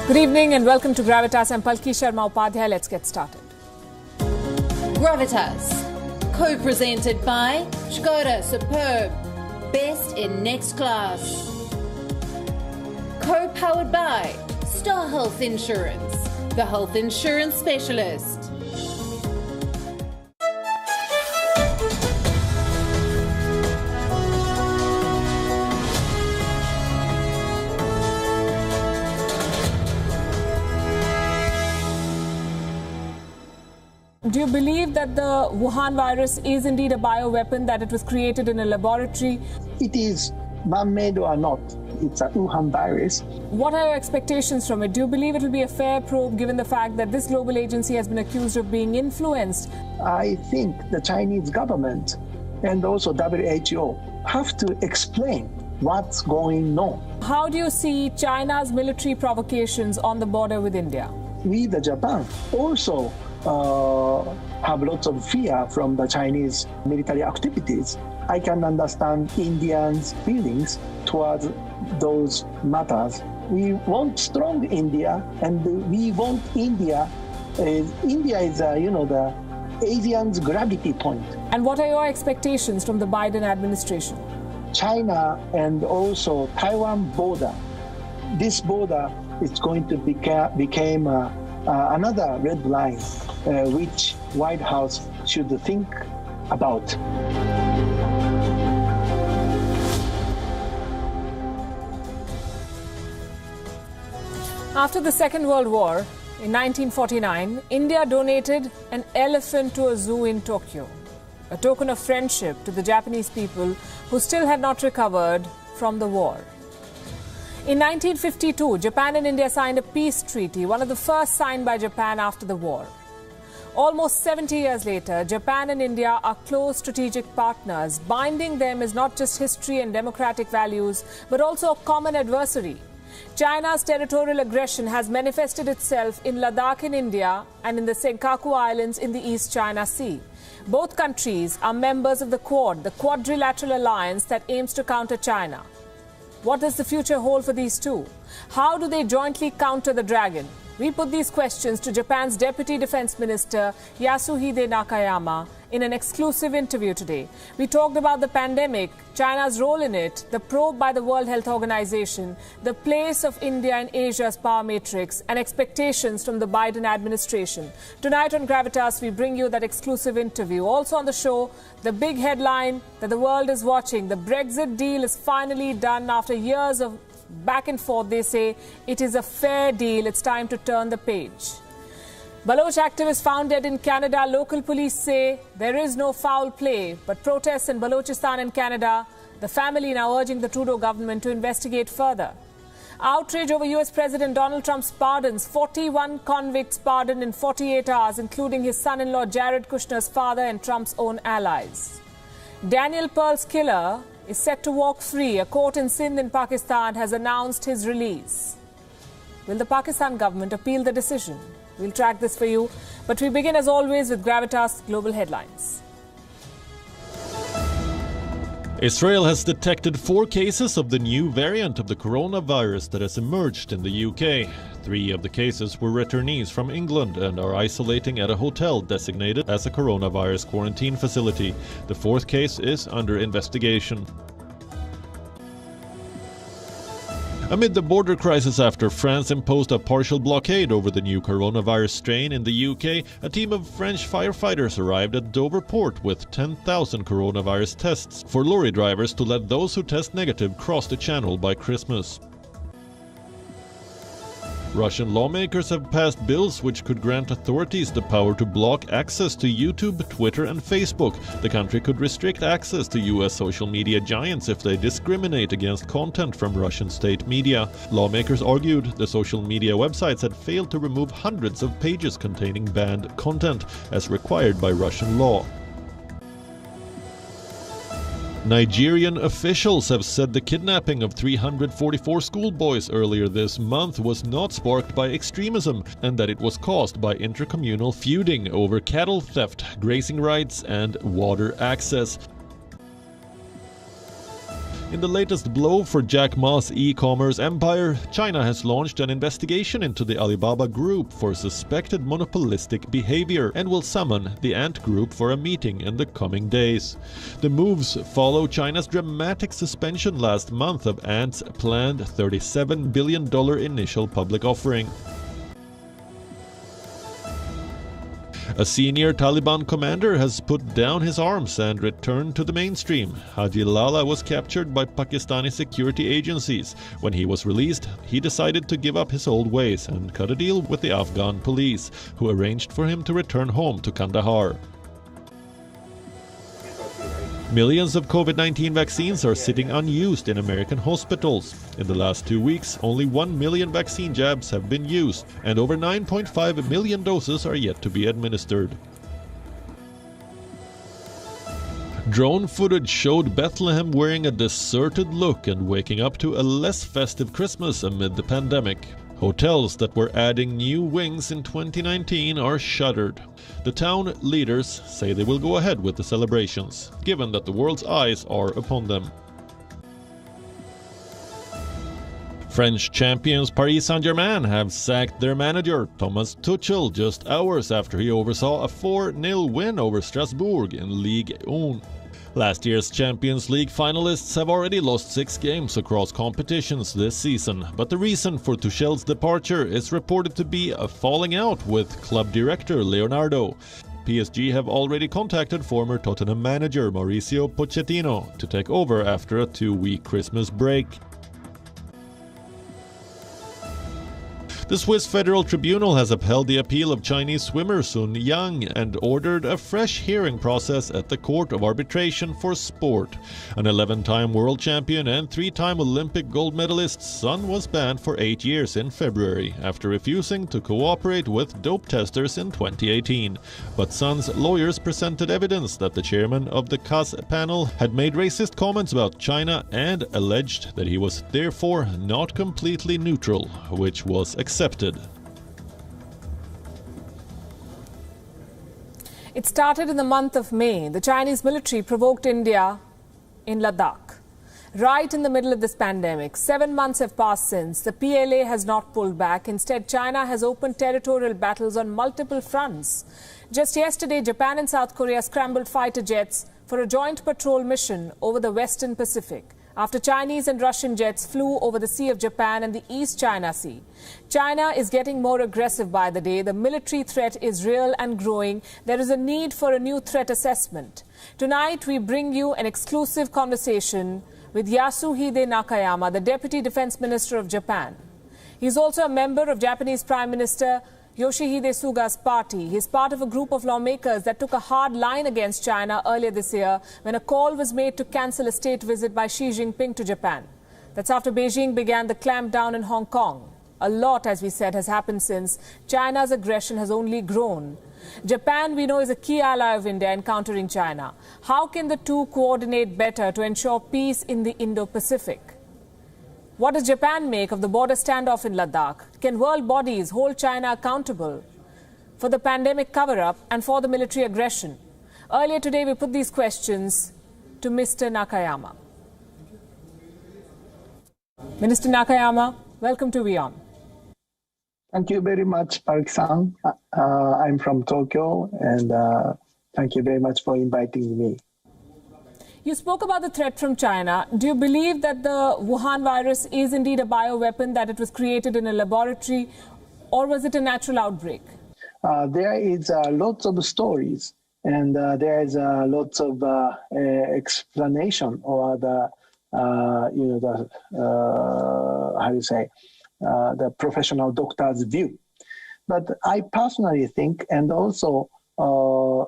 Good evening and welcome to Gravitas. I'm Palki Sharma Upadhyay. Let's get started. Gravitas, co-presented by Skoda Superb, best in next class. Co-powered by Star Health Insurance, the health insurance specialist. Do you believe that the Wuhan virus is indeed a bioweapon, that it was created in a laboratory? It is man-made or not. It's a Wuhan virus. What are your expectations from it? Do you believe it will be a fair probe given the fact that this global agency has been accused of being influenced? I think the Chinese government and also WHO have to explain what's going on. How do you see China's military provocations on the border with India? We, the Japan, also have lots of fear from the Chinese military activities. I can understand Indians' feelings towards those matters. We want strong India, and we want India. India is, the Asians' gravity point. And what are your expectations from the Biden administration? China and also Taiwan border. This border is going to become another red line, which White House should think about. After the Second World War, in 1949, India donated an elephant to a zoo in Tokyo, a token of friendship to the Japanese people who still had not recovered from the war. In 1952, Japan and India signed a peace treaty, one of the first signed by Japan after the war. Almost 70 years later, Japan and India are close strategic partners. Binding them is not just history and democratic values, but also a common adversary. China's territorial aggression has manifested itself in Ladakh in India and in the Senkaku Islands in the East China Sea. Both countries are members of the Quad, the quadrilateral alliance that aims to counter China. What does the future hold for these two? How do they jointly counter the dragon? We put these questions to Japan's Deputy Defense Minister Yasuhide Nakayama in an exclusive interview today. We talked about the pandemic, China's role in it, the probe by the World Health Organization, the place of India in Asia's power matrix, and expectations from the Biden administration. Tonight on Gravitas, we bring you that exclusive interview. Also on the show, the big headline that the world is watching. The Brexit deal is finally done after years of back and forth. They say it is a fair deal. It's time to turn the page. Baloch activist found dead in Canada. Local police say there is no foul play, but protests in Balochistan and Canada. The family now urging the Trudeau government to investigate further. Outrage over US President Donald Trump's pardons. 41 convicts pardoned in 48 hours, including his son-in-law Jared Kushner's father and Trump's own allies. Daniel Pearl's killer is set to walk free. A court in Sindh in Pakistan has announced his release. Will the Pakistan government appeal the decision? We'll track this for you. But we begin, as always, with Gravitas Global Headlines. Israel has detected 4 cases of the new variant of the coronavirus that has emerged in the UK. 3 of the cases were returnees from England and are isolating at a hotel designated as a coronavirus quarantine facility. The 4th case is under investigation. Amid the border crisis after France imposed a partial blockade over the new coronavirus strain in the UK, a team of French firefighters arrived at Dover port with 10,000 coronavirus tests for lorry drivers to let those who test negative cross the channel by Christmas. Russian lawmakers have passed bills which could grant authorities the power to block access to YouTube, Twitter and Facebook. The country could restrict access to US social media giants if they discriminate against content from Russian state media. Lawmakers argued the social media websites had failed to remove hundreds of pages containing banned content, as required by Russian law. Nigerian officials have said the kidnapping of 344 schoolboys earlier this month was not sparked by extremism and that it was caused by intercommunal feuding over cattle theft, grazing rights and water access. In the latest blow for Jack Ma's e-commerce empire, China has launched an investigation into the Alibaba Group for suspected monopolistic behavior and will summon the Ant Group for a meeting in the coming days. The moves follow China's dramatic suspension last month of Ant's planned $37 billion initial public offering. A senior Taliban commander has put down his arms and returned to the mainstream. Haji Lala was captured by Pakistani security agencies. When he was released, he decided to give up his old ways and cut a deal with the Afghan police, who arranged for him to return home to Kandahar. Millions of COVID-19 vaccines are sitting unused in American hospitals. In the last 2 weeks, only 1 million vaccine jabs have been used, and over 9.5 million doses are yet to be administered. Drone footage showed Bethlehem wearing a deserted look and waking up to a less festive Christmas amid the pandemic. Hotels that were adding new wings in 2019 are shuttered. The town leaders say they will go ahead with the celebrations, given that the world's eyes are upon them. French champions Paris Saint-Germain have sacked their manager, Thomas Tuchel, just hours after he oversaw a 4-0 win over Strasbourg in Ligue 1. Last year's Champions League finalists have already lost 6 games across competitions this season, but the reason for Tuchel's departure is reported to be a falling out with club director Leonardo. PSG have already contacted former Tottenham manager Mauricio Pochettino to take over after a 2-week Christmas break. The Swiss Federal Tribunal has upheld the appeal of Chinese swimmer Sun Yang and ordered a fresh hearing process at the Court of Arbitration for Sport. An 11-time world champion and 3-time Olympic gold medalist, Sun was banned for 8 years in February after refusing to cooperate with dope testers in 2018. But Sun's lawyers presented evidence that the chairman of the CAS panel had made racist comments about China and alleged that he was therefore not completely neutral, which was accepted. It started in the month of May. The Chinese military provoked India in Ladakh. Right in the middle of this pandemic, 7 months have passed since. The PLA has not pulled back. Instead, China has opened territorial battles on multiple fronts. Just yesterday, Japan and South Korea scrambled fighter jets for a joint patrol mission over the Western Pacific, after Chinese and Russian jets flew over the Sea of Japan and the East China Sea. China is getting more aggressive by the day. The military threat is real and growing. There is a need for a new threat assessment. Tonight, we bring you an exclusive conversation with Yasuhide Nakayama, the Deputy Defense Minister of Japan. He's also a member of Japanese Prime Minister Yoshihide Suga's party. He's part of a group of lawmakers that took a hard line against China earlier this year when a call was made to cancel a state visit by Xi Jinping to Japan. That's after Beijing began the clampdown in Hong Kong. A lot, as we said, has happened since. China's aggression has only grown. Japan, we know, is a key ally of India in countering China. How can the two coordinate better to ensure peace in the Indo-Pacific? What does Japan make of the border standoff in Ladakh? Can world bodies hold China accountable for the pandemic cover-up and for the military aggression? Earlier today, we put these questions to Mr. Nakayama. Minister Nakayama, welcome to WION. Thank you very much, Park-san. I'm from Tokyo, and thank you very much for inviting me. You spoke about the threat from China. Do you believe that the Wuhan virus is indeed a bioweapon, that it was created in a laboratory, or was it a natural outbreak? There is lots of stories, and there is lots of explanation, or the the professional doctor's view. But I personally think, and also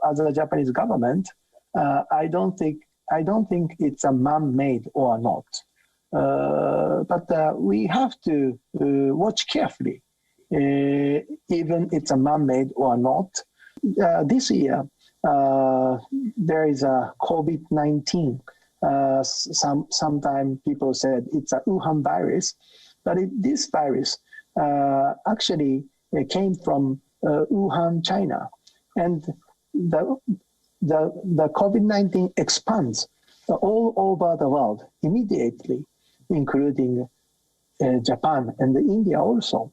as a Japanese government, I don't think it's a man-made or not. But we have to watch carefully, even it's a man-made or not. This year, there is a COVID-19. Sometimes people said it's a Wuhan virus, but this virus actually came from Wuhan, China, and the COVID-19 expands all over the world immediately, including Japan and India also.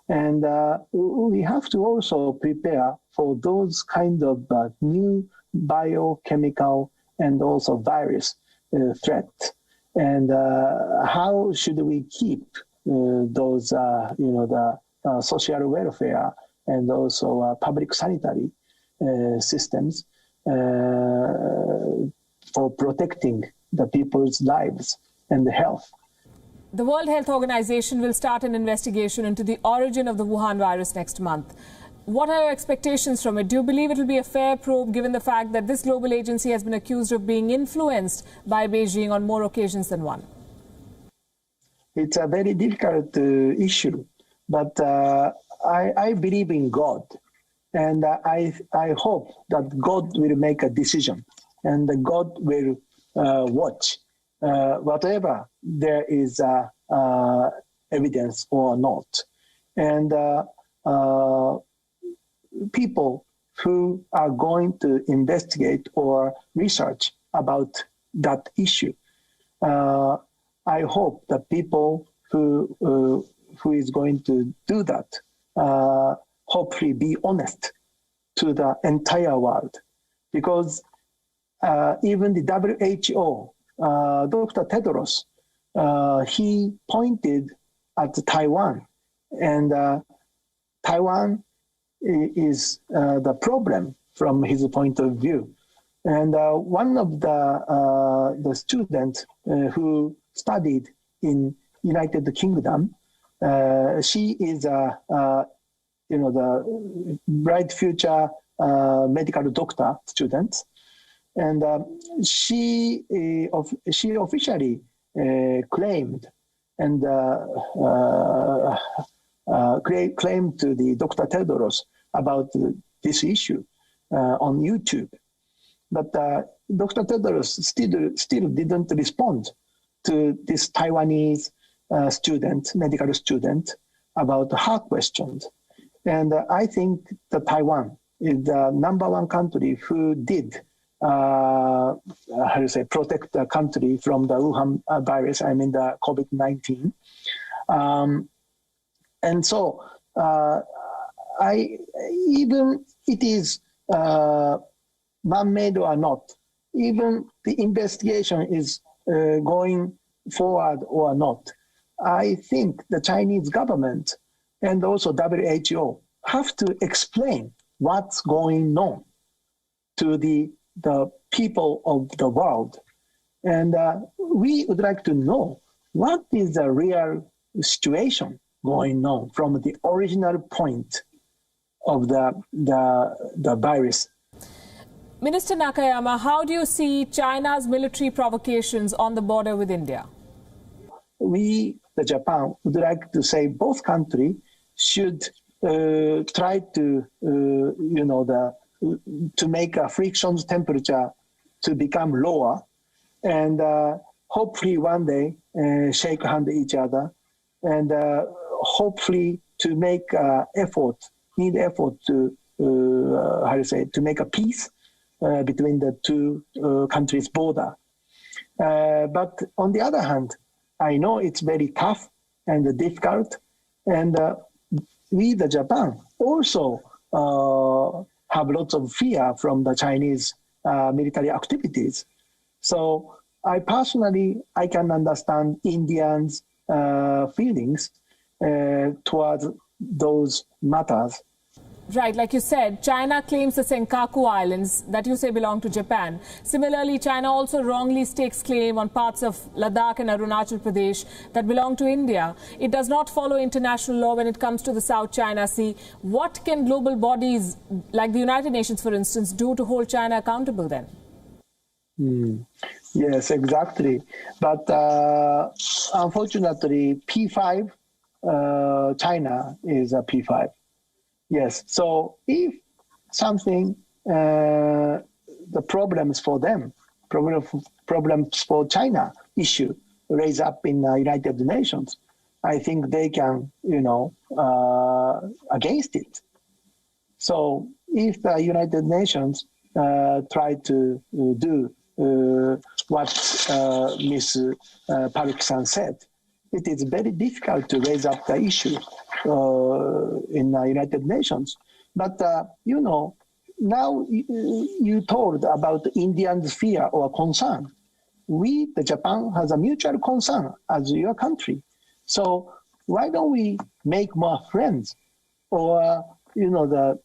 And we have to also prepare for those kind of new biochemical and also virus threats. And how should we keep those, the social welfare and also public sanitary systems for protecting the people's lives and health. The World Health Organization will start an investigation into the origin of the Wuhan virus next month. What are your expectations from it? Do you believe it will be a fair probe given the fact that this global agency has been accused of being influenced by Beijing on more occasions than one? It's a very difficult issue, but I believe in God. And I hope that God will make a decision and that God will watch whatever there is evidence or not. And people who are going to investigate or research about that issue, I hope that people who is going to do that hopefully be honest to the entire world, because even the WHO, Dr. Tedros, he pointed at Taiwan, and Taiwan is the problem from his point of view. And one of the students who studied in United Kingdom, she is the bright future medical doctor student, and she officially claimed and claimed to the Dr. Tedros about this issue on YouTube. But Dr. Tedros still didn't respond to this Taiwanese medical student, about her questions. And I think that Taiwan is the number one country who did, protect the country from the Wuhan virus, the COVID-19. And so, even it is man-made or not, even the investigation is going forward or not, I think the Chinese government and also WHO have to explain what's going on to the people of the world. And we would like to know what is the real situation going on from the original point of the virus. Minister Nakayama, how do you see China's military provocations on the border with India? We, the Japan, would like to say both countries should try to, to make a friction temperature to become lower, and hopefully one day shake hand each other, and hopefully to make effort to to make a peace between the two countries' border. But on the other hand, I know it's very tough and difficult, and we, the Japan, also have lots of fear from the Chinese military activities. So I can understand Indians' feelings towards those matters. Right, like you said, China claims the Senkaku Islands that you say belong to Japan. Similarly, China also wrongly stakes claim on parts of Ladakh and Arunachal Pradesh that belong to India. It does not follow international law when it comes to the South China Sea. What can global bodies like the United Nations, for instance, do to hold China accountable then? Yes, exactly. But unfortunately, P5, China is a P5. Yes, so if something, the problems for them, problems for China issue raise up in the United Nations, I think they can, against it. So if the United Nations try to do what Ms. Park-san said. It is very difficult to raise up the issue in the United Nations. But, now you told about Indians' fear or concern. We, the Japan, has a mutual concern as your country. So why don't we make more friends, or the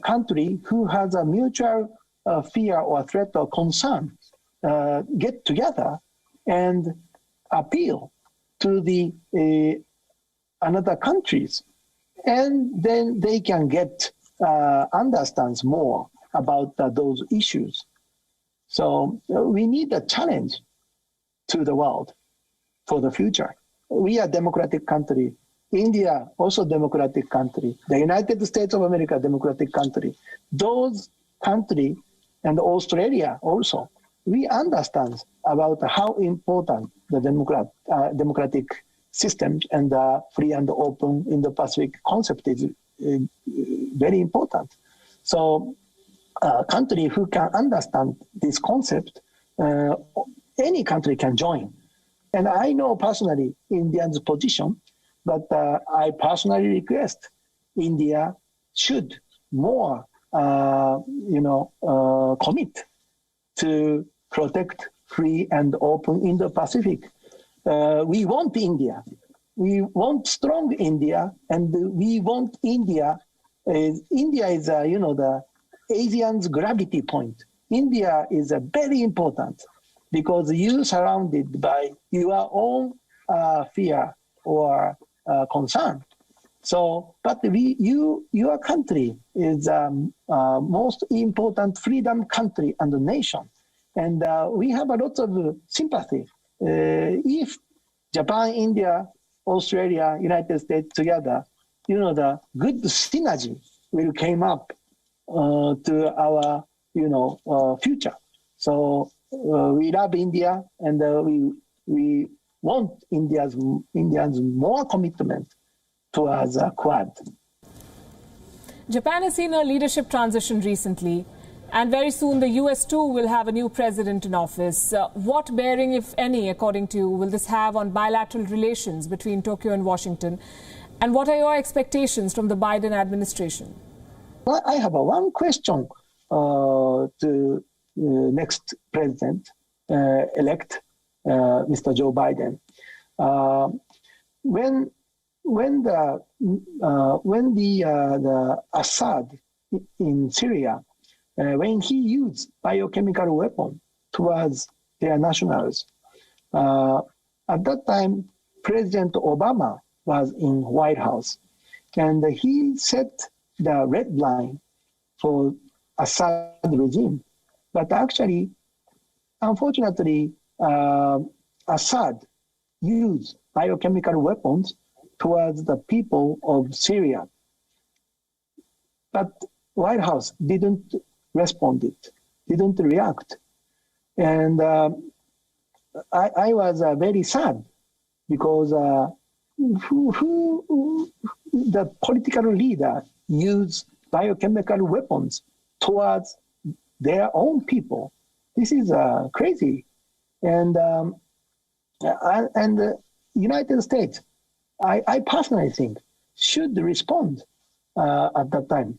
country who has a mutual fear or threat or concern get together and appeal to the another countries, and then they can get understands more about those issues. So we need a challenge to the world for the future. We are a democratic country. India, also democratic country. The United States of America, democratic country. Those countries, and Australia also, we understand about how important the democratic system and the free and open Indo-Pacific concept is very important. So a country who can understand this concept, any country can join. And I know personally India's position, but I personally request India should more, commit to protect free and open Indo-Pacific. We want India. We want strong India, and we want India. India is, the Asians' gravity point. India is very important because you surrounded by your own fear or concern. So, but your country is most important freedom country and nation, and we have a lot of sympathy. If Japan, India, Australia, United States together, the good synergy will come up to our, future. So we love India, and we want Indians more commitment towards Quad. Japan has seen a leadership transition recently, and very soon the US too will have a new president in office. What bearing, if any, according to you, will this have on bilateral relations between Tokyo and Washington? And what are your expectations from the Biden administration? Well, I have one question to next president elect, Mr. Joe Biden. When the Assad in Syria, when he used biochemical weapon towards their nationals, at that time President Obama was in White House, and he set the red line for Assad regime. But actually, unfortunately, Assad used biochemical weapons towards the people of Syria. But White House didn't respond it, didn't react. And I was very sad because the political leader used biochemical weapons towards their own people. This is crazy. And the United States, I personally think, should respond at that time,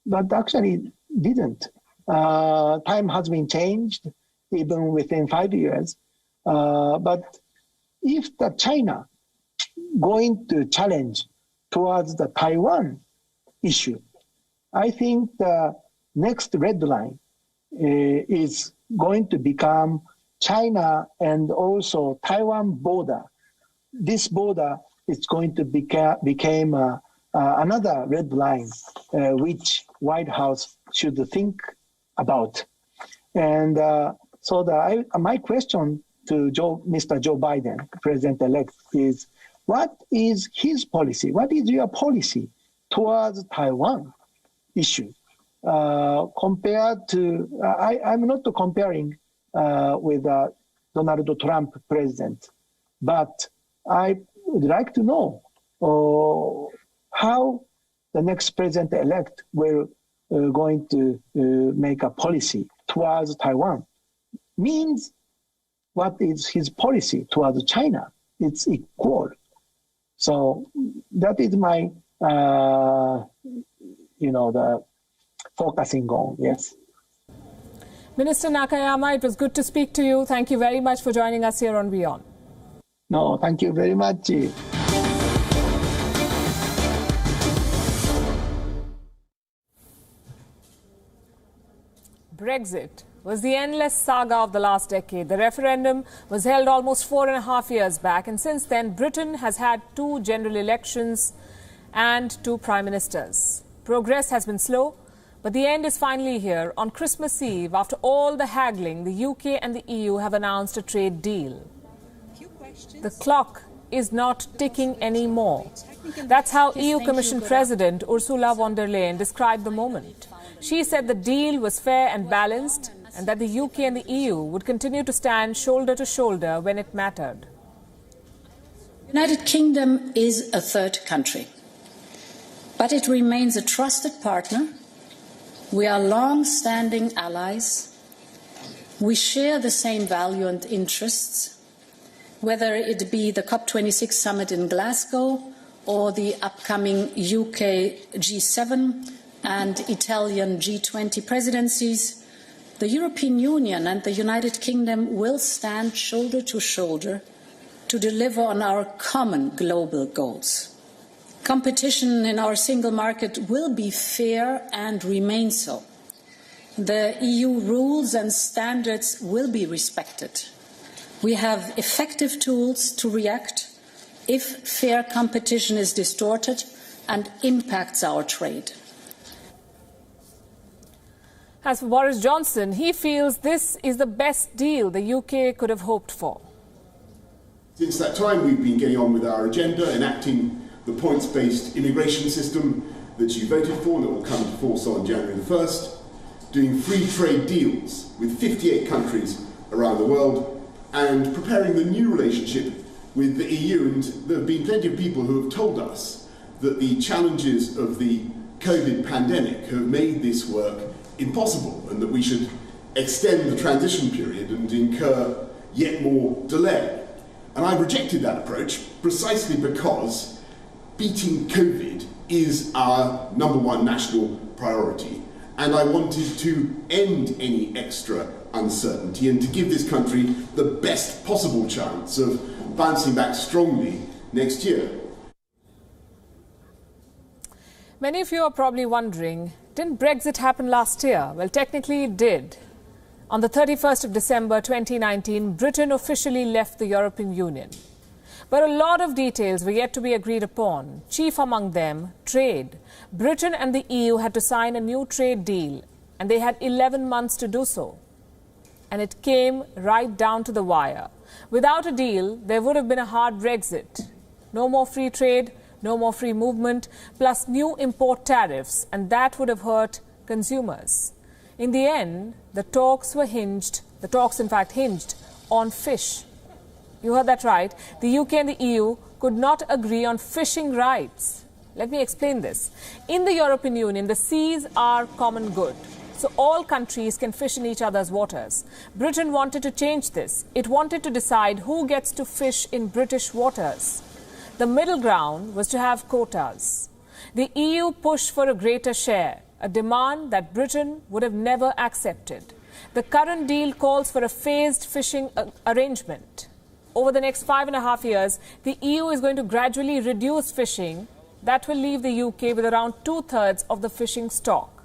but actually didn't. Time has been changed, even within 5 years. But if the China going to challenge towards the Taiwan issue, I think the next red line is going to become China and also Taiwan border. This border is going to become another red line, which White House should think about. And so my question to Mr. Joe Biden, President-elect, is what is his policy? What is your policy towards Taiwan issue? Compared to, I'm not comparing with Donald Trump president, but I would like to know how the next president-elect will going to make a policy towards Taiwan. means what is his policy towards China. It's equal. So that is my, the focusing on, yes. Minister Nakayama, it was good to speak to you. Thank you very much for joining us here on Beyond. No, thank you very much. Brexit was the endless saga of the last decade. The referendum was held almost 4.5 years back, and since then, Britain has had 2 general elections and 2 prime ministers. Progress has been slow, but the end is finally here. On Christmas Eve, after all the haggling, the UK and the EU have announced a trade deal. The clock is not ticking anymore. That's how EU Commission President Ursula von der Leyen described the moment. She said the deal was fair and balanced, and that the UK and the EU would continue to stand shoulder to shoulder when it mattered. The United Kingdom is a third country, but it remains a trusted partner. We are long-standing allies. We share the same values and interests, whether it be the COP26 summit in Glasgow or the upcoming UK G7 and Italian G20 presidencies. The European Union and the United Kingdom will stand shoulder to shoulder to deliver on our common global goals. Competition in our single market will be fair and remain so. The EU rules and standards will be respected. We have effective tools to react if fair competition is distorted and impacts our trade. As for Boris Johnson, he feels this is the best deal the UK could have hoped for. Since that time, we've been getting on with our agenda, enacting the points-based immigration system that you voted for and that will come into force on January the 1st, doing free trade deals with 58 countries around the world, and preparing the new relationship with the EU. And there have been plenty of people who have told us that the challenges of the COVID pandemic have made this work impossible and that we should extend the transition period and incur yet more delay. And I've rejected that approach precisely because beating COVID is our #1 national priority. And I wanted to end any extra uncertainty and to give this country the best possible chance of bouncing back strongly next year. Many of you are probably wondering, didn't Brexit happen last year? Well, technically it did. On the 31st of December 2019, Britain officially left the European Union. But a lot of details were yet to be agreed upon, chief among them, trade. Britain and the EU had to sign a new trade deal, and they had 11 months to do so. And it came right down to the wire. Without a deal, there would have been a hard Brexit. No more free trade, no more free movement, plus new import tariffs, and that would have hurt consumers. In the end, the talks in fact hinged on fish. You heard that right. The UK and the EU could not agree on fishing rights. Let me explain this. In the European Union, the seas are common good. So all countries can fish in each other's waters. Britain wanted to change this. It wanted to decide who gets to fish in British waters. The middle ground was to have quotas. The EU pushed for a greater share, a demand that Britain would have never accepted. The current deal calls for a phased fishing arrangement. Over the next 5.5 years, the EU is going to gradually reduce fishing. That will leave the UK with around 2/3 of the fishing stock.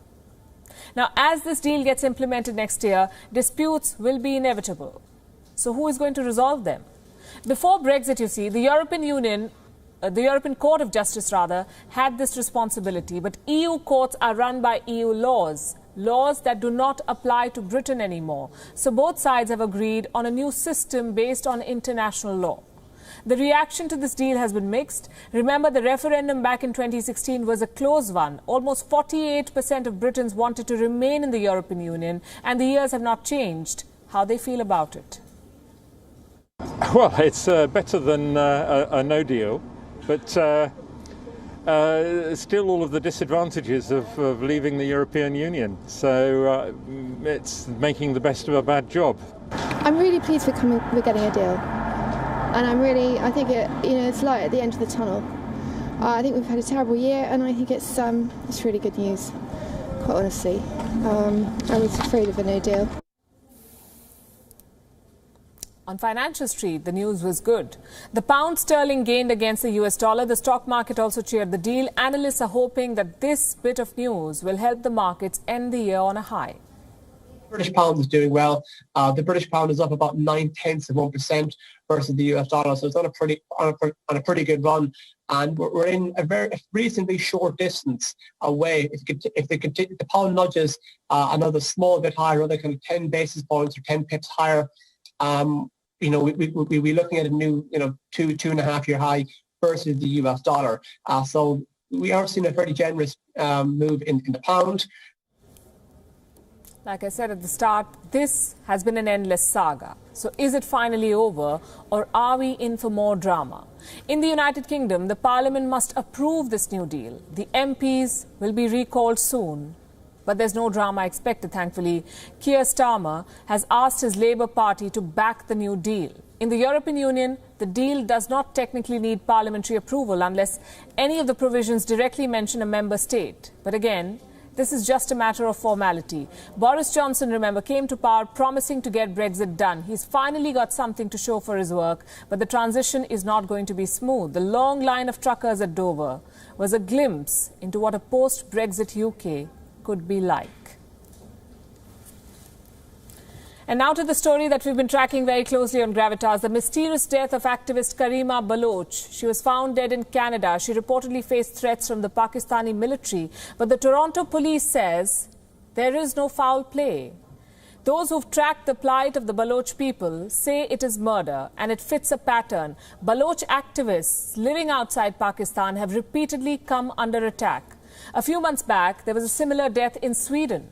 Now, as this deal gets implemented next year, disputes will be inevitable. So who is going to resolve them? Before Brexit, you see, the European Court of Justice, had this responsibility. But EU courts are run by EU laws that do not apply to Britain anymore. So both sides have agreed on a new system based on international law. The reaction to this deal has been mixed. Remember, the referendum back in 2016 was a close one. Almost 48% of Britons wanted to remain in the European Union, and the years have not changed how they feel about it. Well, it's better than a no deal, but still all of the disadvantages of leaving the European Union. So it's making the best of a bad job. I'm really pleased we're getting a deal, and I think it's light at the end of the tunnel. I think we've had a terrible year, and I think it's really good news. Quite honestly, I was afraid of a no deal. On Financial Street, the news was good. The pound sterling gained against the US dollar. The stock market also cheered the deal. Analysts are hoping that this bit of news will help the markets end the year on a high. British pound is doing well. The British pound is up about 0.9% versus the US dollar, so it's on a pretty good run. And we're in a reasonably short distance away. If the pound nudges another small bit higher, another kind of 10 basis points or 10 pips higher, we'll be looking at a new 2.5 year high versus the US dollar. So we are seeing a very generous move in the pound. Like I said at the start, this has been an endless saga. So is it finally over, or are we in for more drama? In the United Kingdom, the Parliament must approve this new deal. The MPs will be recalled soon. But there's no drama expected, thankfully. Keir Starmer has asked his Labour Party to back the new deal. In the European Union, the deal does not technically need parliamentary approval unless any of the provisions directly mention a member state. But again, this is just a matter of formality. Boris Johnson, remember, came to power promising to get Brexit done. He's finally got something to show for his work, but the transition is not going to be smooth. The long line of truckers at Dover was a glimpse into what a post-Brexit UK could be like. And now to the story that we've been tracking very closely on Gravitas, the mysterious death of activist Karima Baloch. She was found dead in Canada. She reportedly faced threats from the Pakistani military. But the Toronto police says there is no foul play. Those who've tracked the plight of the Baloch people say it is murder, and it fits a pattern. Baloch activists living outside Pakistan have repeatedly come under attack. A few months back, there was a similar death in Sweden.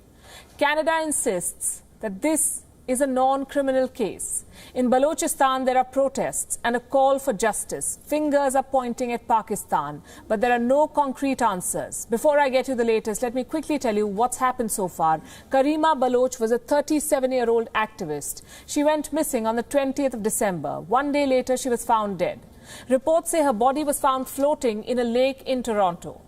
Canada insists that this is a non-criminal case. In Balochistan, there are protests and a call for justice. Fingers are pointing at Pakistan, but there are no concrete answers. Before I get you the latest, let me quickly tell you what's happened so far. Karima Baloch was a 37-year-old activist. She went missing on the 20th of December. One day later, she was found dead. Reports say her body was found floating in a lake in Toronto.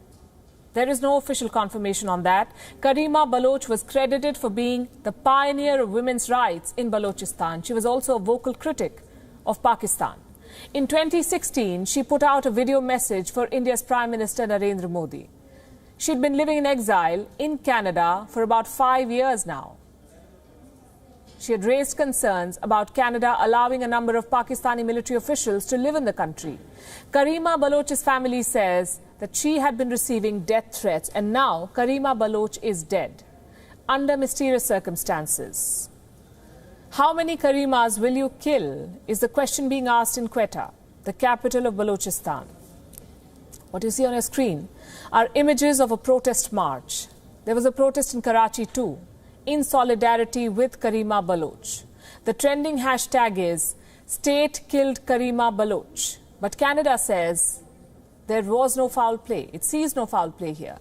There is no official confirmation on that. Karima Baloch was credited for being the pioneer of women's rights in Balochistan. She was also a vocal critic of Pakistan. In 2016, she put out a video message for India's Prime Minister Narendra Modi. She'd been living in exile in Canada for about 5 years now. She had raised concerns about Canada allowing a number of Pakistani military officials to live in the country. Karima Baloch's family says that she had been receiving death threats, and now Karima Baloch is dead under mysterious circumstances. How many Karimas will you kill is the question being asked in Quetta, the capital of Balochistan. What you see on your screen are images of a protest march. There was a protest in Karachi too, in solidarity with Karima Baloch. The trending hashtag is "State Killed Karima Baloch." But Canada says there was no foul play. It sees no foul play here.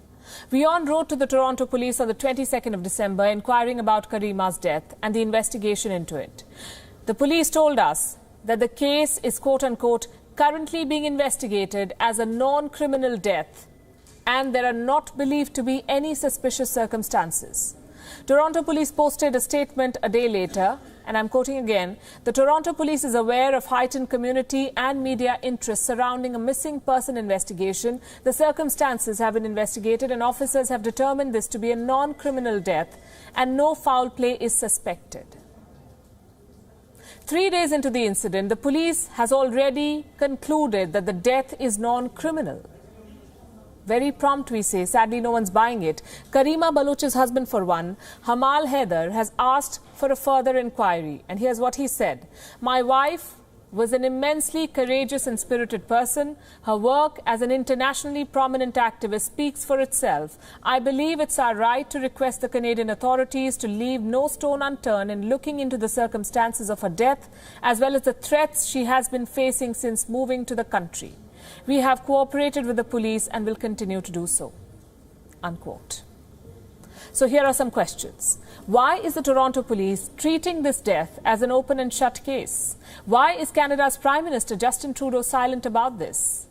WION wrote to the Toronto police on the 22nd of December inquiring about Karima's death and the investigation into it. The police told us that the case is quote-unquote currently being investigated as a non-criminal death, and there are not believed to be any suspicious circumstances. Toronto police posted a statement a day later, and I'm quoting again, "The Toronto police is aware of heightened community and media interest surrounding a missing person investigation. The circumstances have been investigated and officers have determined this to be a non-criminal death and no foul play is suspected." 3 days into the incident, the police has already concluded that the death is non-criminal. Very prompt, we say. Sadly, no one's buying it. Karima Baloch's husband, for one, Hamal Haider, has asked for a further inquiry. And here's what he said. "My wife was an immensely courageous and spirited person. Her work as an internationally prominent activist speaks for itself. I believe it's our right to request the Canadian authorities to leave no stone unturned in looking into the circumstances of her death, as well as the threats she has been facing since moving to the country. We have cooperated with the police and will continue to do so." Unquote. So here are some questions. Why is the Toronto police treating this death as an open and shut case? Why is Canada's Prime Minister Justin Trudeau silent about this?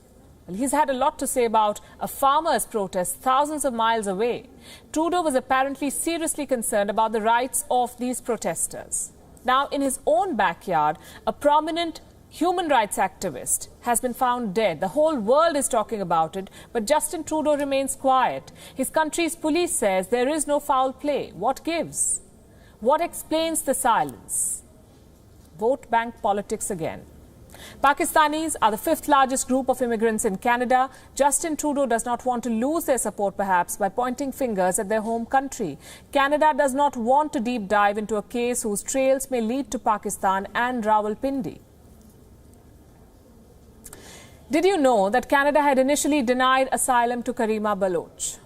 Well, he's had a lot to say about a farmers' protest thousands of miles away. Trudeau was apparently seriously concerned about the rights of these protesters. Now, in his own backyard, a prominent human rights activist has been found dead. The whole world is talking about it, but Justin Trudeau remains quiet. His country's police says there is no foul play. What gives? What explains the silence? Vote bank politics again. Pakistanis are the fifth largest group of immigrants in Canada. Justin Trudeau does not want to lose their support, perhaps, by pointing fingers at their home country. Canada does not want to deep dive into a case whose trails may lead to Pakistan and Rawalpindi. Did you know that Canada had initially denied asylum to Karima Baloch?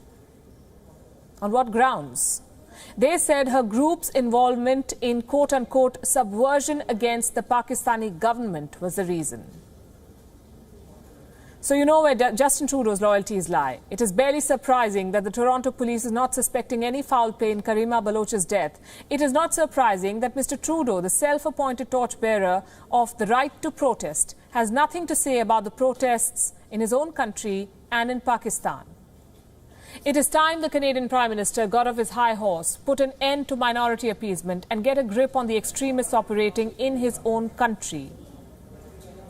On what grounds? They said her group's involvement in quote-unquote subversion against the Pakistani government was the reason. So you know where Justin Trudeau's loyalties lie. It is barely surprising that the Toronto police is not suspecting any foul play in Karima Baloch's death. It is not surprising that Mr. Trudeau, the self-appointed torchbearer of the right to protest, has nothing to say about the protests in his own country and in Pakistan. It is time the Canadian Prime Minister got off his high horse, put an end to minority appeasement and get a grip on the extremists operating in his own country.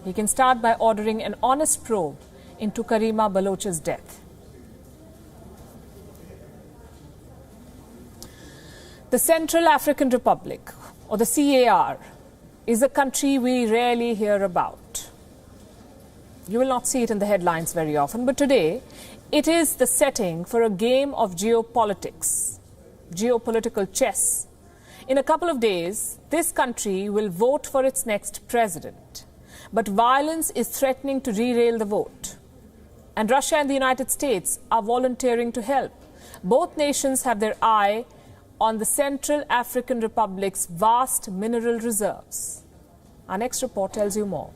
He can start by ordering an honest probe into Karima Baloch's death. The Central African Republic, or the CAR, is a country we rarely hear about. You will not see it in the headlines very often, but today it is the setting for a game of geopolitics, geopolitical chess. In a couple of days, this country will vote for its next president. But violence is threatening to derail the vote. And Russia and the United States are volunteering to help. Both nations have their eye on the Central African Republic's vast mineral reserves. Our next report tells you more.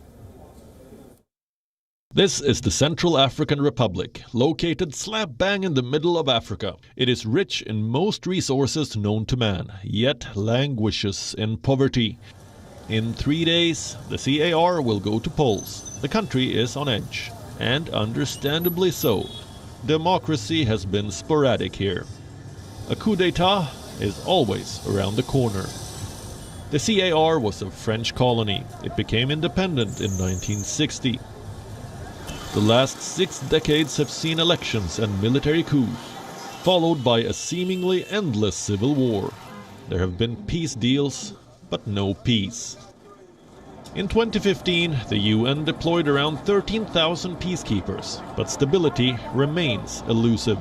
This is the Central African Republic, located slap bang in the middle of Africa. It is rich in most resources known to man, yet languishes in poverty. In 3 days, the CAR will go to polls. The country is on edge, and understandably so. Democracy has been sporadic here. A coup d'etat is always around the corner. The CAR was a French colony. It became independent in 1960. The last 6 decades have seen elections and military coups, followed by a seemingly endless civil war. There have been peace deals, but no peace. In 2015, the UN deployed around 13,000 peacekeepers, but stability remains elusive.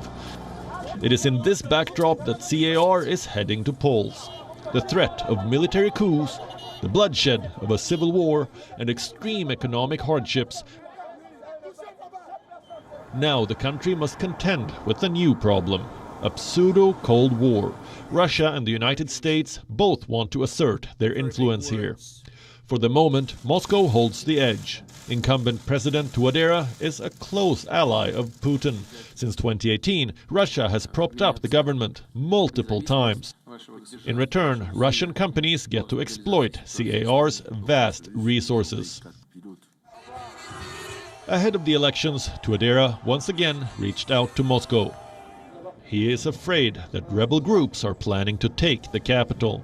It is in this backdrop that CAR is heading to polls. The threat of military coups, the bloodshed of a civil war, and extreme economic hardships. Now the country must contend with a new problem, a pseudo-Cold War. Russia and the United States both want to assert their influence here. For the moment, Moscow holds the edge. Incumbent President Touadéra is a close ally of Putin. Since 2018, Russia has propped up the government multiple times. In return, Russian companies get to exploit CAR's vast resources. Ahead of the elections, Touadéra once again reached out to Moscow. He is afraid that rebel groups are planning to take the capital.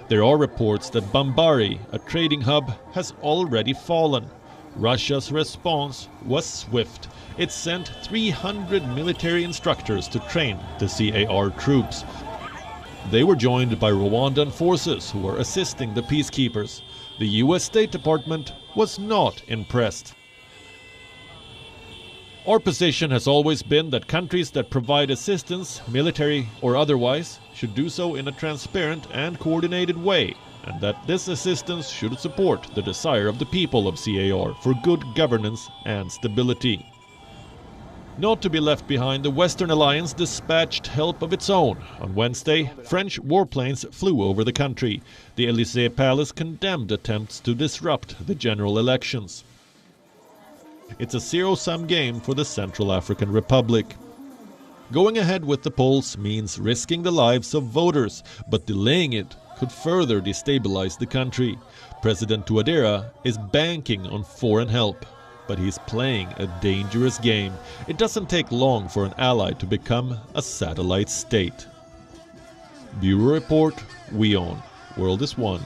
There are reports that Bambari, a trading hub, has already fallen. Russia's response was swift. It sent 300 military instructors to train the CAR troops. They were joined by Rwandan forces who were assisting the peacekeepers. The US State Department was not impressed. Our position has always been that countries that provide assistance, military or otherwise, should do so in a transparent and coordinated way, and that this assistance should support the desire of the people of CAR for good governance and stability. Not to be left behind, the Western Alliance dispatched help of its own. On Wednesday, French warplanes flew over the country. The Élysée Palace condemned attempts to disrupt the general elections. It's a zero-sum game for the Central African Republic. Going ahead with the polls means risking the lives of voters, but delaying it could further destabilize the country. President Touadéra is banking on foreign help, but he's playing a dangerous game. It doesn't take long for an ally to become a satellite state. Bureau Report, WION. World is One.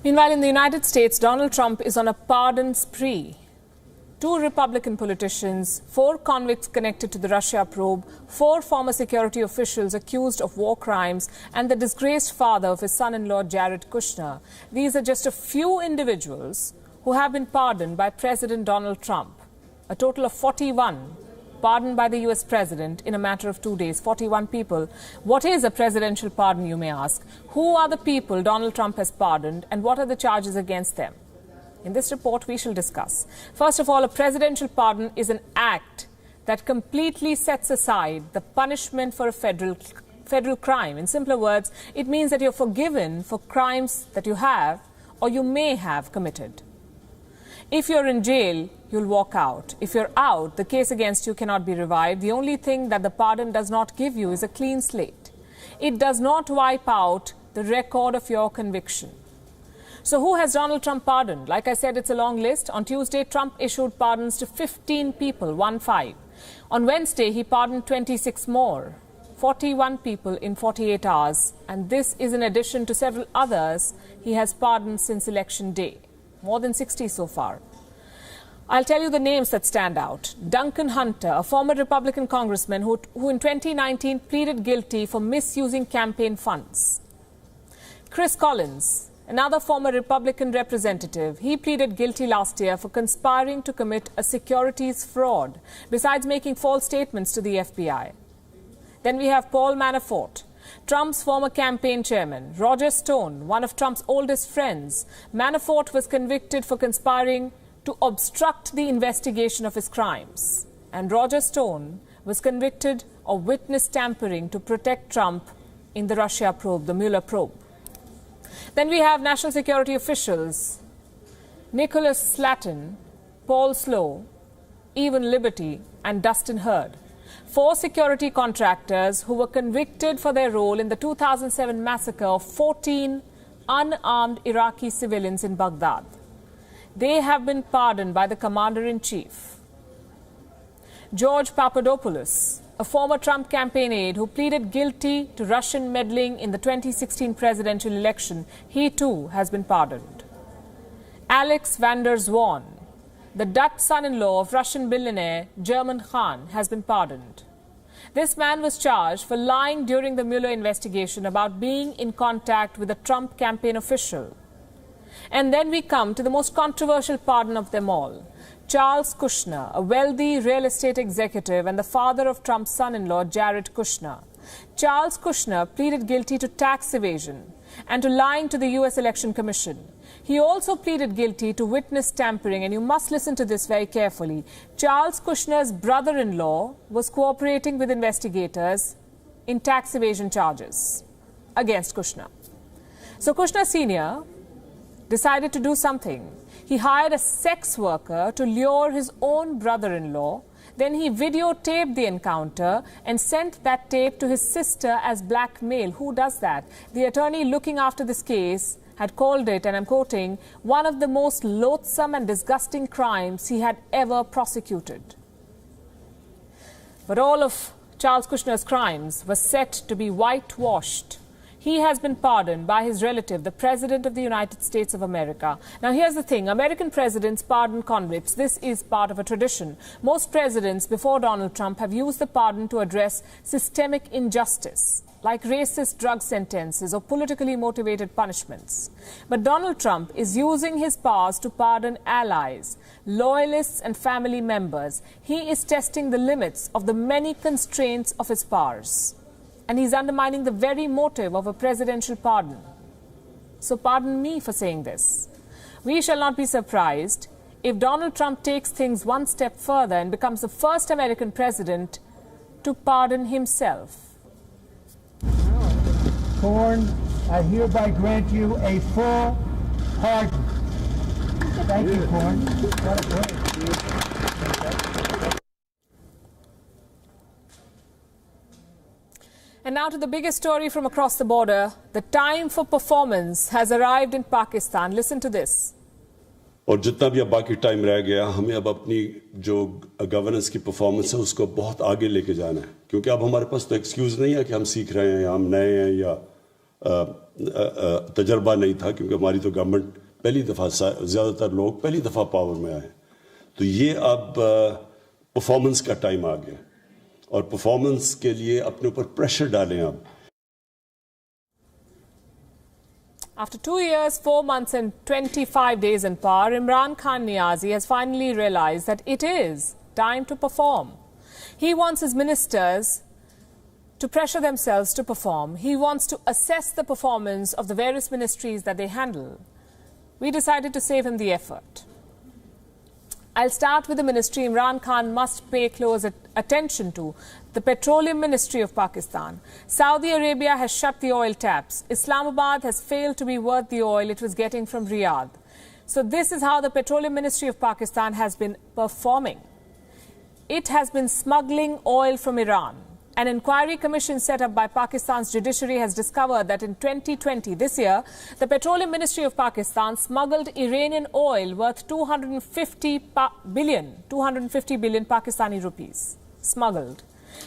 Meanwhile, in the United States, Donald Trump is on a pardon spree. 2 Republican politicians, 4 convicts connected to the Russia probe, 4 former security officials accused of war crimes, and the disgraced father of his son-in-law, Jared Kushner. These are just a few individuals who have been pardoned by President Donald Trump. A total of 41 pardoned by the US president in a matter of 2 days. 41 people. What is a presidential pardon, you may ask? Who are the people Donald Trump has pardoned, and what are the charges against them? In this report, we shall discuss. First of all, a presidential pardon is an act that completely sets aside the punishment for a federal crime. In simpler words, it means that you're forgiven for crimes that you have or you may have committed. If you're in jail, you'll walk out. If you're out, the case against you cannot be revived. The only thing that the pardon does not give you is a clean slate. It does not wipe out the record of your conviction. So who has Donald Trump pardoned? Like I said, it's a long list. On Tuesday, Trump issued pardons to 15 people, 1-5. On Wednesday, he pardoned 26 more, 41 people in 48 hours. And this is in addition to several others he has pardoned since Election Day. More than 60 so far. I'll tell you the names that stand out. Duncan Hunter, a former Republican congressman who in 2019 pleaded guilty for misusing campaign funds. Chris Collins, another former Republican representative, he pleaded guilty last year for conspiring to commit a securities fraud, besides making false statements to the FBI. Then we have Paul Manafort, Trump's former campaign chairman. Roger Stone, one of Trump's oldest friends. Manafort was convicted for conspiring to obstruct the investigation of his crimes. And Roger Stone was convicted of witness tampering to protect Trump in the Russia probe, the Mueller probe. Then we have national security officials, Nicholas Slatton, Paul Slow, Evan Liberty, and Dustin Hurd. 4 security contractors who were convicted for their role in the 2007 massacre of 14 unarmed Iraqi civilians in Baghdad. They have been pardoned by the commander-in-chief. George Papadopoulos, a former Trump campaign aide who pleaded guilty to Russian meddling in the 2016 presidential election, he too has been pardoned. Alex van der Zwaan, the Dutch son-in-law of Russian billionaire German Khan, has been pardoned. This man was charged for lying during the Mueller investigation about being in contact with a Trump campaign official. And then we come to the most controversial pardon of them all. Charles Kushner, a wealthy real estate executive and the father of Trump's son-in-law, Jared Kushner. Charles Kushner pleaded guilty to tax evasion and to lying to the U.S. Election Commission. He also pleaded guilty to witness tampering, and you must listen to this very carefully. Charles Kushner's brother-in-law was cooperating with investigators in tax evasion charges against Kushner. So Kushner Sr. decided to do something. He hired a sex worker to lure his own brother-in-law. Then he videotaped the encounter and sent that tape to his sister as blackmail. Who does that? The attorney looking after this case had called it, and I'm quoting, one of the most loathsome and disgusting crimes he had ever prosecuted. But all of Charles Kushner's crimes were set to be whitewashed. He has been pardoned by his relative, the President of the United States of America. Now, here's the thing. American presidents pardon convicts. This is part of a tradition. Most presidents before Donald Trump have used the pardon to address systemic injustice, like racist drug sentences or politically motivated punishments. But Donald Trump is using his powers to pardon allies, loyalists and family members. He is testing the limits of the many constraints of his powers. And he's undermining the very motive of a presidential pardon. So pardon me for saying this. We shall not be surprised if Donald Trump takes things one step further and becomes the first American president to pardon himself. Thorne, I hereby grant you a full pardon. Thank you, Corn. And now to the biggest story from across the border. The time for performance has arrived in Pakistan. Listen to this. और जितना भी अब बाकी time रह गया, हमें अब अपनी जो गवर्नेंस की परफॉर्मेंस है उसको बहुत आगे लेके जाना है, क्योंकि अब हमारे पास तो एक्सक्यूज नहीं है कि हम सीख रहे हैं या हम नए हैं या तजर्बा नहीं था, क्योंकि हमारी तो गवर्नमेंट पहली दफ़ा, ज़्यादातर लोग पहली दफ़ा पावर में आए। तो ये अब परफॉर्मेंस का टाइम आ गया और परफॉर्मेंस के लिए अपने ऊपर प्रेशर डालें अब। After 2 years, 4 months and 25 days in power, Imran Khan Niazi has finally realized that it is time to perform. He wants his ministers to pressure themselves to perform. He wants to assess the performance of the various ministries that they handle. We decided to save him the effort. I'll start with the ministry Imran Khan must pay close attention to, the Petroleum Ministry of Pakistan. Saudi Arabia has shut the oil taps. Islamabad has failed to be worth the oil it was getting from Riyadh. So this is how the Petroleum Ministry of Pakistan has been performing. It has been smuggling oil from Iran. An inquiry commission set up by Pakistan's judiciary has discovered that in 2020, this year, the Petroleum Ministry of Pakistan smuggled Iranian oil worth 250 billion Pakistani rupees. Smuggled.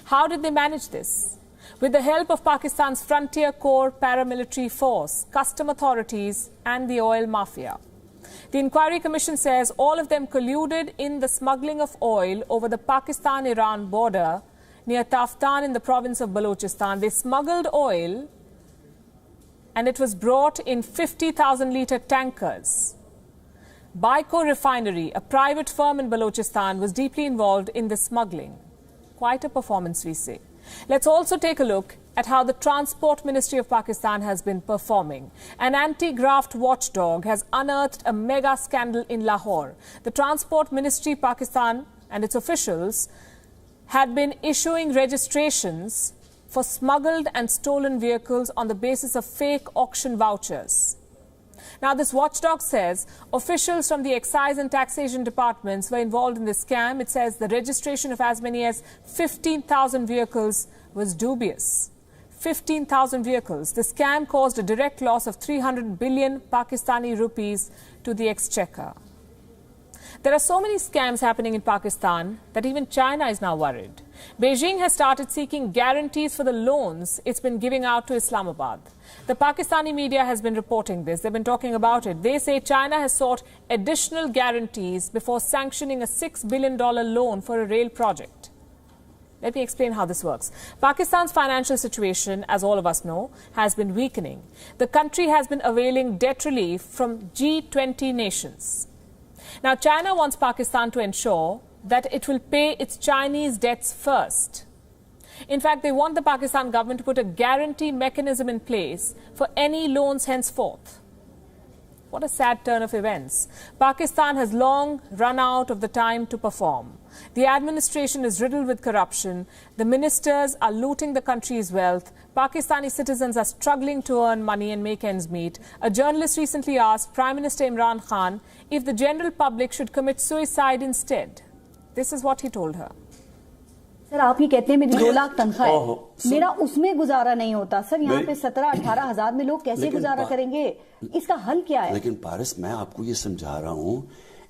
How did they manage this? With the help of Pakistan's Frontier Corps paramilitary force, custom authorities and the oil mafia. The inquiry commission says all of them colluded in the smuggling of oil over the Pakistan-Iran border near Taftan in the province of Balochistan. They smuggled oil and it was brought in 50,000-litre tankers. Baiko Refinery, a private firm in Balochistan, was deeply involved in the smuggling. Quite a performance, we say. Let's also take a look at how the Transport Ministry of Pakistan has been performing. An anti-graft watchdog has unearthed a mega scandal in Lahore. The Transport Ministry Pakistan and its officials had been issuing registrations for smuggled and stolen vehicles on the basis of fake auction vouchers. Now, this watchdog says officials from the excise and taxation departments were involved in this scam. It says the registration of as many as 15,000 vehicles was dubious. 15,000 vehicles. The scam caused a direct loss of 300 billion Pakistani rupees to the exchequer. There are so many scams happening in Pakistan that even China is now worried. Beijing has started seeking guarantees for the loans it's been giving out to Islamabad. The Pakistani media has been reporting this. They've been talking about it. They say China has sought additional guarantees before sanctioning a $6 billion loan for a rail project. Let me explain how this works. Pakistan's financial situation, as all of us know, has been weakening. The country has been availing debt relief from G20 nations. Now, China wants Pakistan to ensure that it will pay its Chinese debts first. In fact, they want the Pakistan government to put a guarantee mechanism in place for any loans henceforth. What a sad turn of events. Pakistan has long run out of the time to perform. The administration is riddled with corruption. The ministers are looting the country's wealth. Pakistani citizens are struggling to earn money and make ends meet. A journalist recently asked Prime Minister Imran Khan if the general public should commit suicide instead. This is what he told her. Sir, आप ये कहते हैं मेरी 2 लाख तनख्वाह है, मेरा उसमें गुजारा नहीं होता। सर, यहाँ पे 17-18 हजार में लोग कैसे गुजारा करेंगे? इसका हल क्या है? लेकिन पारस, मैं आपको ये समझा रहा हूँ,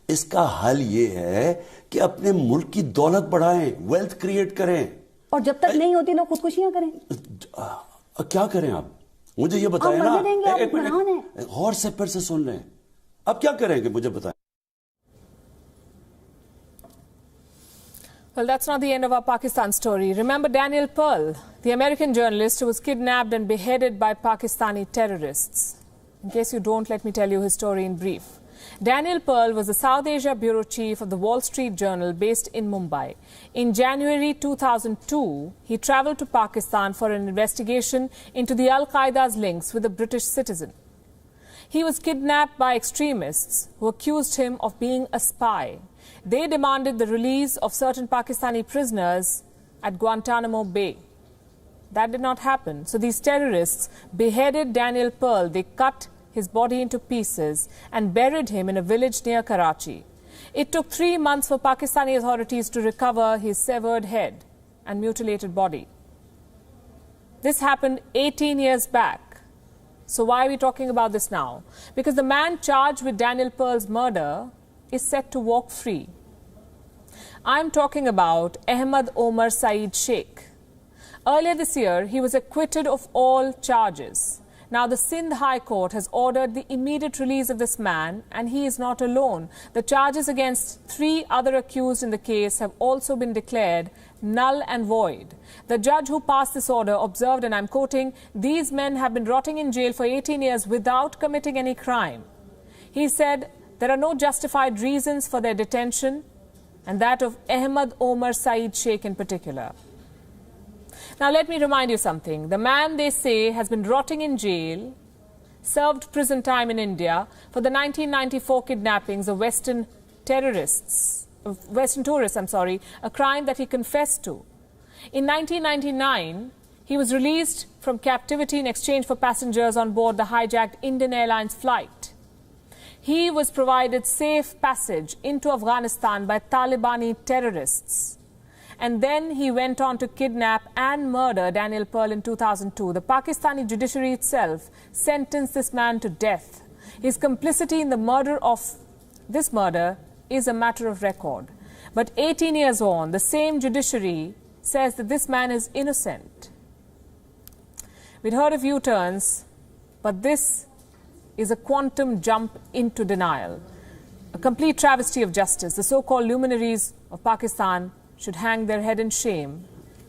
इसका हल ये है कि अपने मुल्क की दौलत बढ़ाएं, वेल्थ क्रिएट करें। और जब तक नहीं होती लोग खुदकुशियां करें। क्या करें आप? मुझे ये बताएं ना। एक मिनट और से फिर से सुन लें। अब क्या करेंगे मुझे बताएं। Well, that's not the end of our Pakistan story. Remember Daniel Pearl, the American journalist who was kidnapped and beheaded by Pakistani terrorists. In case you don't, let me tell you his story in brief. Daniel Pearl was the South Asia bureau chief of the Wall Street Journal based in Mumbai. In January 2002, he traveled to Pakistan for an investigation into the Al-Qaeda's links with a British citizen. He was kidnapped by extremists who accused him of being a spy. They demanded the release of certain Pakistani prisoners at Guantanamo Bay. That did not happen. So these terrorists beheaded Daniel Pearl. They cut his body into pieces and buried him in a village near Karachi. It took 3 months for Pakistani authorities to recover his severed head and mutilated body. This happened 18 years back. So why are we talking about this now? Because the man charged with Daniel Pearl's murder is set to walk free. I'm talking about Ahmad Omar Saeed Sheikh. Earlier this year, he was acquitted of all charges. Now, the Sindh High Court has ordered the immediate release of this man, and he is not alone. The charges against 3 other accused in the case have also been declared null and void. The judge who passed this order observed, and I'm quoting, "These men have been rotting in jail for 18 years without committing any crime." He said there are no justified reasons for their detention, and that of Ahmad Omar Saeed Sheikh in particular. Now, let me remind you something. The man, they say, has been rotting in jail, served prison time in India for the 1994 kidnappings of Western tourists, a crime that he confessed to. In 1999, he was released from captivity in exchange for passengers on board the hijacked Indian Airlines flight. He was provided safe passage into Afghanistan by Talibani terrorists. And then he went on to kidnap and murder Daniel Pearl in 2002. The Pakistani judiciary itself sentenced this man to death. His complicity in the murder is a matter of record. But 18 years on, the same judiciary says that this man is innocent. We'd heard of U-turns, but this is a quantum jump into denial. A complete travesty of justice. The so-called luminaries of Pakistan should hang their head in shame,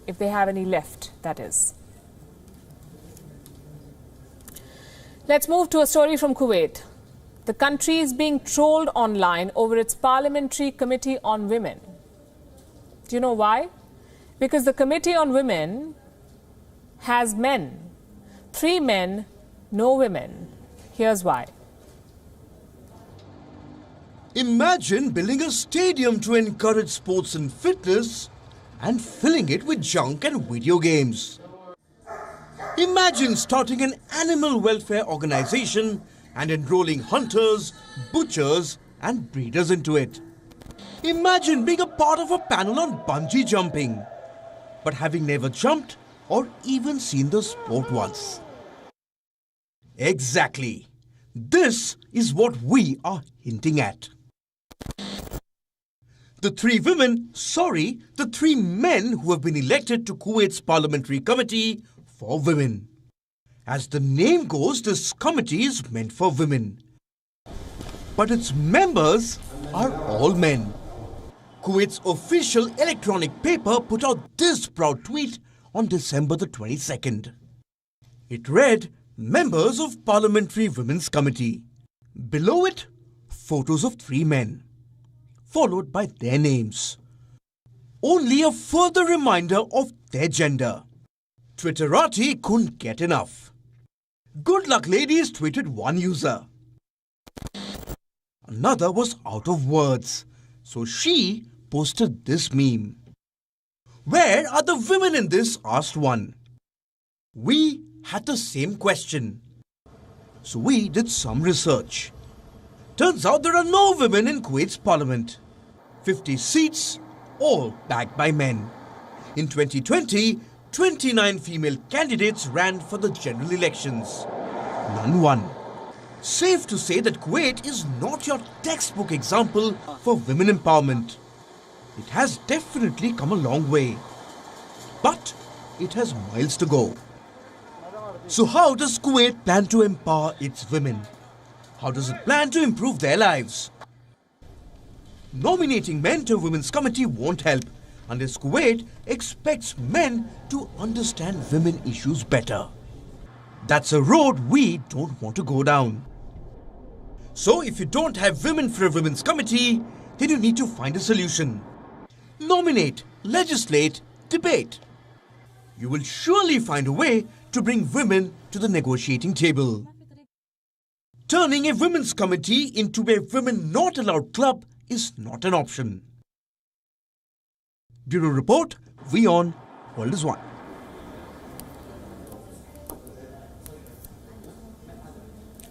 if they have any left, that is. Let's move to a story from Kuwait. The country is being trolled online over its Parliamentary Committee on Women. Do you know why? Because the Committee on Women has men. 3 men, no women. Here's why. Imagine building a stadium to encourage sports and fitness and filling it with junk and video games. Imagine starting an animal welfare organization and enrolling hunters, butchers and breeders into it. Imagine being a part of a panel on bungee jumping, but having never jumped or even seen the sport once. Exactly. This is what we are hinting at. The 3 men who have been elected to Kuwait's Parliamentary Committee for Women. As the name goes, this committee is meant for women. But its members are all men. Kuwait's official electronic paper put out this proud tweet on December the 22nd. It read, "Members of Parliamentary Women's Committee." Below it, photos of 3 men, followed by their names. Only a further reminder of their gender. Twitterati couldn't get enough. Good luck ladies, tweeted one user. Another was out of words, so she posted this meme. "Where are the women in this?" asked one. We had the same question, so we did some research. Turns out there are no women in Kuwait's parliament. 50 seats, all backed by men. In 2020, 29 female candidates ran for the general elections. None won. Safe to say that Kuwait is not your textbook example for women empowerment. It has definitely come a long way, but it has miles to go. So how does Kuwait plan to empower its women? How does it plan to improve their lives? Nominating men to a women's committee won't help unless Kuwait expects men to understand women issues better. That's a road we don't want to go down. So if you don't have women for a women's committee, then you need to find a solution. Nominate, legislate, debate. You will surely find a way to bring women to the negotiating table. Turning a women's committee into a women not allowed club is not an option. Bureau Report, WION, World is One.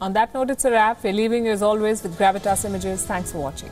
On that note, it's a wrap. We're leaving you as always with Gravitas Images. Thanks for watching.